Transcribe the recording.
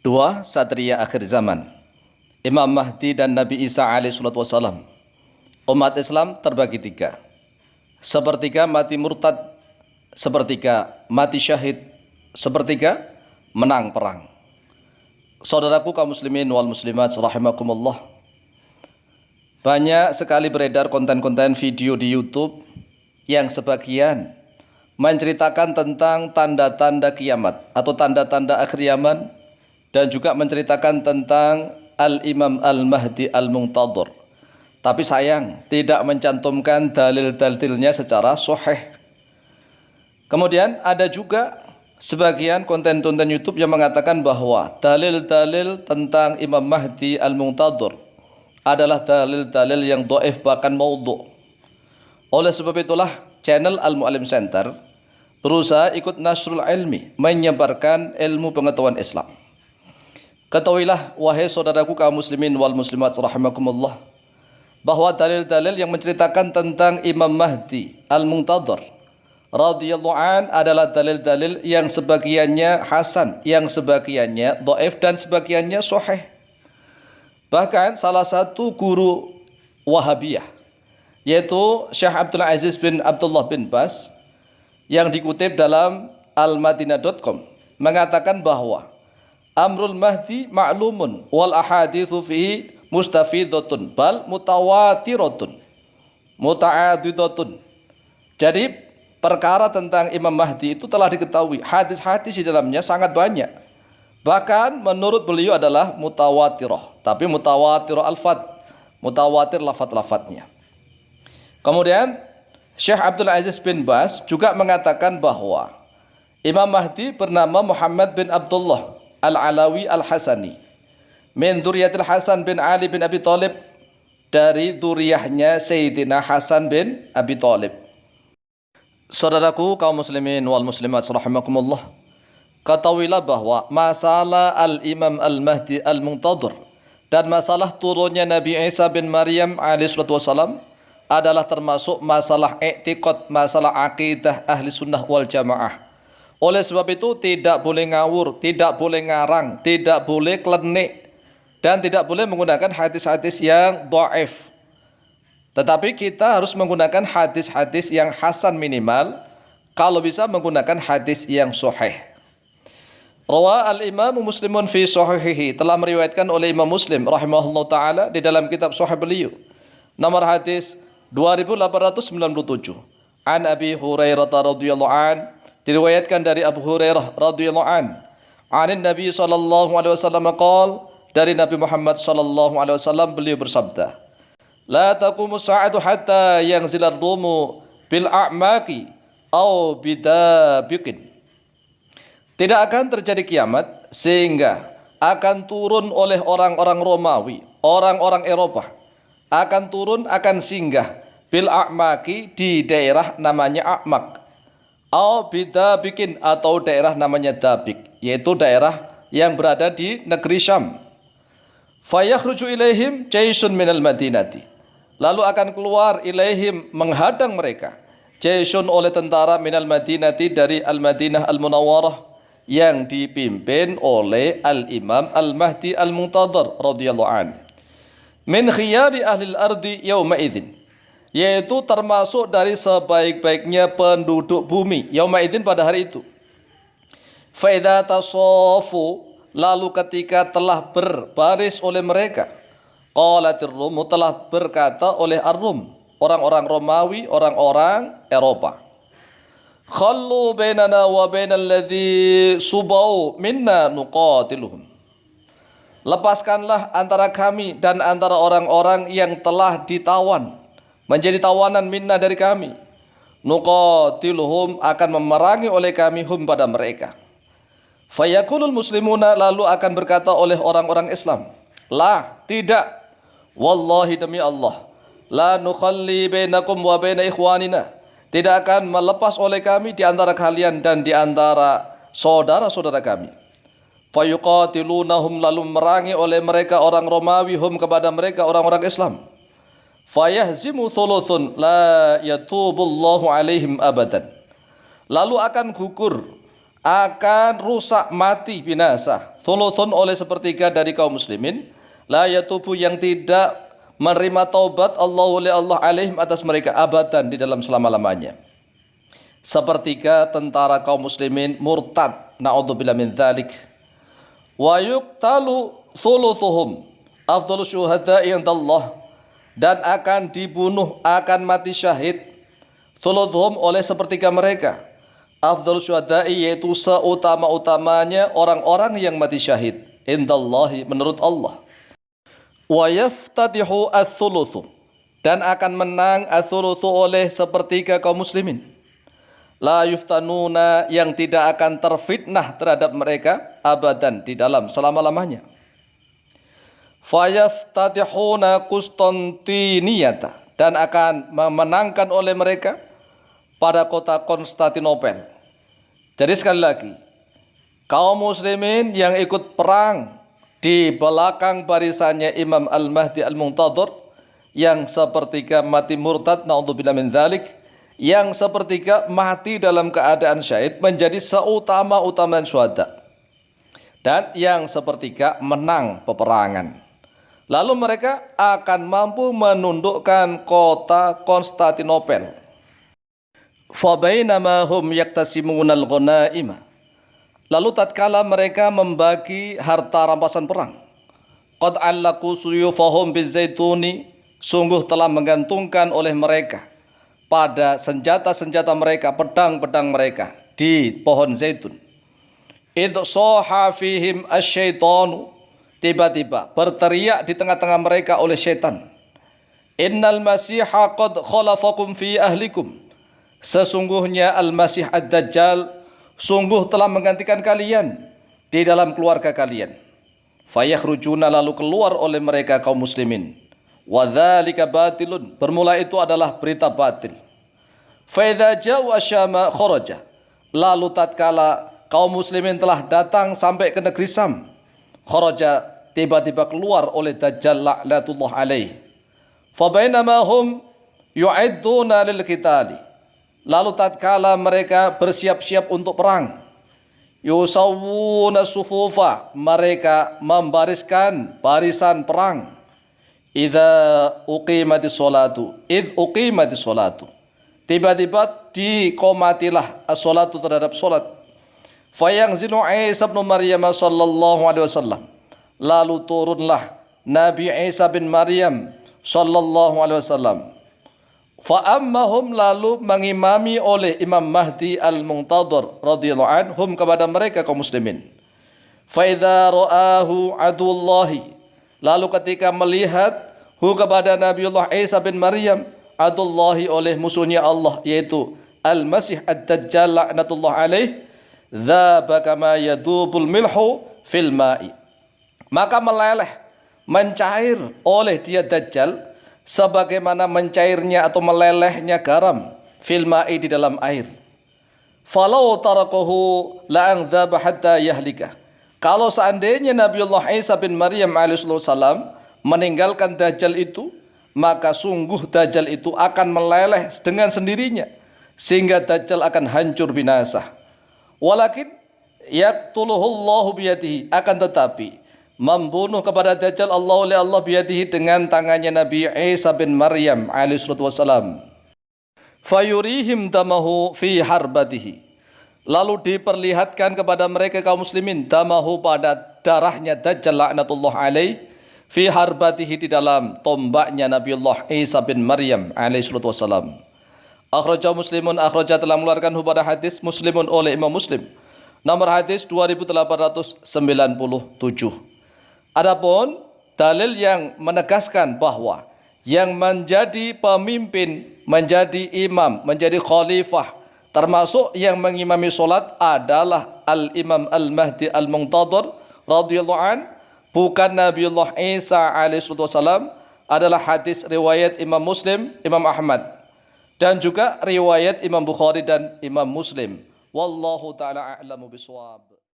Dua satria akhir zaman, Imam Mahdi dan Nabi Isa alaihissalam. Umat Islam terbagi tiga. Sepertiga mati murtad, sepertiga mati syahid, sepertiga menang perang. Saudaraku kaum muslimin wal muslimat rahimakumullah. Banyak sekali beredar konten-konten video di YouTube yang sebagian menceritakan tentang tanda-tanda kiamat atau tanda-tanda akhir zaman, dan juga menceritakan tentang Al-Imam Al-Mahdi Al-Muntadhir. Tapi sayang, tidak mencantumkan dalil-dalilnya secara sahih. Kemudian ada juga sebagian konten-konten YouTube yang mengatakan bahwa dalil-dalil tentang Imam Mahdi Al-Muntadhir adalah dalil-dalil yang dhaif bahkan maudhu'. Oleh sebab itulah channel Al-Mu'allim Center berusaha ikut nasrul ilmi, menyebarkan ilmu pengetahuan Islam. Ketahuilah wahai saudaraku kaum muslimin wal muslimat rahimakumullah, bahwa dalil-dalil yang menceritakan tentang Imam Mahdi Al-Muntadhir radhiyallahu an adalah dalil-dalil yang sebagiannya hasan, yang sebagiannya dhaif, dan sebagiannya sahih. Bahkan salah satu guru Wahabiyah, yaitu Syekh Abdul Aziz bin Abdullah bin Baz, yang dikutip dalam almadinah.com, mengatakan bahwa Amrul Mahdi ma'lumun wal ahadithu fihi mustafidatun bal mutawatiratun muta'adidatun. Jadi perkara tentang Imam Mahdi itu telah diketahui, hadis-hadis di dalamnya sangat banyak. Bahkan menurut beliau adalah mutawatirah, tapi mutawatirah al-fad, mutawatir lafaz-lafaznya. Kemudian Syekh Abdul Aziz bin Baz juga mengatakan bahwa Imam Mahdi bernama Muhammad bin Abdullah Al-Alawi Al-Hasani min dzurriyyatil Hasan bin Ali bin Abi Thalib, dari dzurriyyahnya Sayyidina Hasan bin Abi Thalib. Saudaraku kaum muslimin wal muslimat rahimakumullah, ketahuilah bahwa masalah Al-Imam Al-Mahdi Al-Muntadhir dan masalah turunnya Nabi Isa bin Maryam alaihissalam adalah termasuk masalah i'tiqad, masalah akidah ahli sunnah wal jamaah. Oleh sebab itu tidak boleh ngawur, tidak boleh ngarang, tidak boleh klenik, dan tidak boleh menggunakan hadis-hadis yang dhaif. Tetapi kita harus menggunakan hadis-hadis yang hasan minimal, kalau bisa menggunakan hadis yang sahih. Rawa al-Imam Muslimun fi sahihihi, telah meriwayatkan oleh Imam Muslim rahimahullah taala di dalam kitab sahih beliau, nomor hadis 2897, an Abi Hurairah radhiyallahu an, diriwayatkan dari Abu Hurairah radhiyallahu an, anin Nabi sallallahu alaihi wasallam qaal, dari Nabi Muhammad sallallahu alaihi wasallam beliau bersabda, la taqumu sa'atu hatta yanzila ar-rumu bil a'maqi aw bidabiqin. Tidak akan terjadi kiamat sehingga akan turun oleh orang-orang Romawi, orang-orang Eropa, akan turun, akan singgah bil a'maqi, di daerah namanya A'maq, au bidabiqin, atau daerah namanya Dabiq, yaitu daerah yang berada di negeri Syam. Fayakhruju ilaihim jaisun minal madinati, lalu akan keluar ilaihim, menghadang mereka, jaisun oleh tentara minal madinati, dari Al-Madinah Al-Munawwarah, yang dipimpin oleh Al-Imam Al-Mahdi Al-Muntadhir radhiyallahu an, min khiyari ahlil ardi yawma idzin, yaitu termasuk dari sebaik-baiknya penduduk bumi yauma idzin, pada hari itu. Fa idza tasafu, lalu ketika telah berbaris oleh mereka, qalatir rum, telah berkata oleh ar-rum, orang-orang Romawi, orang-orang Eropa, khallu bainana wa bainal ladzi subau minna nuqatiluhum, lepaskanlah antara kami dan antara orang-orang yang telah ditawan, menjadi tawanan minna, dari kami, nuqatiluhum, akan memerangi oleh kami, hum, pada mereka. Fayakulul muslimuna, lalu akan berkata oleh orang-orang Islam, la, tidak, wallahi, demi Allah, la nukhalli bainakum wa baina ikhwanina, tidak akan melepas oleh kami di antara kalian dan di antara saudara-saudara kami. Fayuqatilunahum, lalu memerangi oleh mereka orang Romawi, hum, kepada mereka orang-orang Islam. Fayahzimu thuluthun la yatubullahu alaihim abadan, lalu akan gugur, akan rusak, mati, binasa. Thuluthun oleh sepertiga dari kaum muslimin, la yatubu yang tidak menerima taubat Allah alaihim atas mereka abadan di dalam selama-lamanya. Sepertiga tentara kaum muslimin murtad, na'udzubillah min dzalik. Wa yuqtalu thuluthuhum afdhalus syuhada'i indallah, dan akan dibunuh, akan mati syahid thuluthuhum oleh sepertiga mereka, afdhalus syuhada'i yaitu seutama-utamanya orang-orang yang mati syahid indallahi menurut Allah. Wa yaftatihu ats-tsulutsu, dan akan menang ats-tsulutsu oleh sepertiga kaum muslimin, la yuftanuna yang tidak akan terfitnah terhadap mereka abadan di dalam selama-lamanya. Fayaftatihuna Konstantiniyata, dan akan memenangkan oleh mereka pada kota Konstantinopel. Jadi sekali lagi, kaum muslimin yang ikut perang di belakang barisannya Imam Al-Mahdi Al-Muntadhir, yang sepertiga mati murtad, na'udzubillah min dzalik, yang sepertiga mati dalam keadaan syahid menjadi seutama-utamaan syuhada, dan yang sepertiga menang peperangan. Lalu mereka akan mampu menundukkan kota Konstantinopel. Fabainama hum yaktasimunal ghanaima, lalu tatkala mereka membagi harta rampasan perang, qad allaqu suyufahum bizaituni, sungguh telah menggantungkan oleh mereka pada senjata-senjata mereka, pedang-pedang mereka di pohon zaitun. Idh soha fihim asyaitanu, tiba-tiba berteriak di tengah-tengah mereka oleh syaitan, innal masiha qad khalafakum fi ahlikum, sesungguhnya Al-Masih Ad-Dajjal sungguh telah menggantikan kalian di dalam keluarga kalian. Fayakhrujuna, lalu keluar oleh mereka kaum muslimin. Wa dzalika batilun, bermula itu adalah berita batil. Fa idza ja'u asyama kharaja, lalu tatkala kaum muslimin telah datang sampai ke negeri Sam, kharaja, tiba-tiba keluar oleh Dajjal la'natullah alaih. Fa bainama hum yu'idduna lil qitali, lalu tatkala mereka bersiap-siap untuk perang, yusawwuna sufufa, mereka membariskan barisan perang. Idza uqimatis sholatu, id uqimatis sholatu, tiba-tiba dikomatilah as-sholatu terhadap sholat. Fayangzilu Isa bin Maryam sallallahu alaihi wasallam, lalu turunlah Nabi Isa bin Maryam sallallahu alaihi wasallam. Fa'ammahum, lalu mengimami oleh Imam Mahdi Al-Muntadhir radhiyallahu anhum kepada mereka kaum muslimin. Fa idza ra'ahu adullahi, lalu ketika melihat kepada Nabiullah Isa bin Maryam, adullahi oleh musuhnya Allah, yaitu Al-Masih Ad-Dajjal la'natullah alaih, dzaba kama yadubul milhu fil ma'i, maka meleleh, mencair oleh dia Dajjal sebagaimana mencairnya atau melelehnya garam fil ma'i di dalam air. Falau tarakahu la'angdzaba hatta yahlika, kalau seandainya Nabiullah Isa bin Maryam alaihissalam meninggalkan Dajjal itu, maka sungguh Dajjal itu akan meleleh dengan sendirinya sehingga Dajjal akan hancur binasa. Walakin yaqtuluhullahu biyadihi, akan tetapi membunuh kepada Dajjal Allah biyadihi, dengan tangannya Nabi Isa bin Maryam alaihissalam. Fayurihim damahu fi harbatihi, lalu diperlihatkan kepada mereka kaum muslimin damahu, pada darahnya Dajjal laknatullah alaih, fi harbatihi di dalam tombaknya Nabiullah Isa bin Maryam alaihissalam. Akhraja Muslimun, akhraja telah mengeluarkan pada hadis Muslimun oleh Imam Muslim, nomor hadis 2897. Adapun dalil yang menegaskan bahwa yang menjadi pemimpin, menjadi imam, menjadi khalifah, termasuk yang mengimami solat adalah Al-Imam Al-Mahdi Al-Muntadhir radhiyallahu an, bukan Nabiullah Isa alaihissalam, adalah hadis riwayat Imam Muslim, Imam Ahmad, dan juga riwayat Imam Bukhari dan Imam Muslim. Wallahu ta'ala a'lamu bishawab.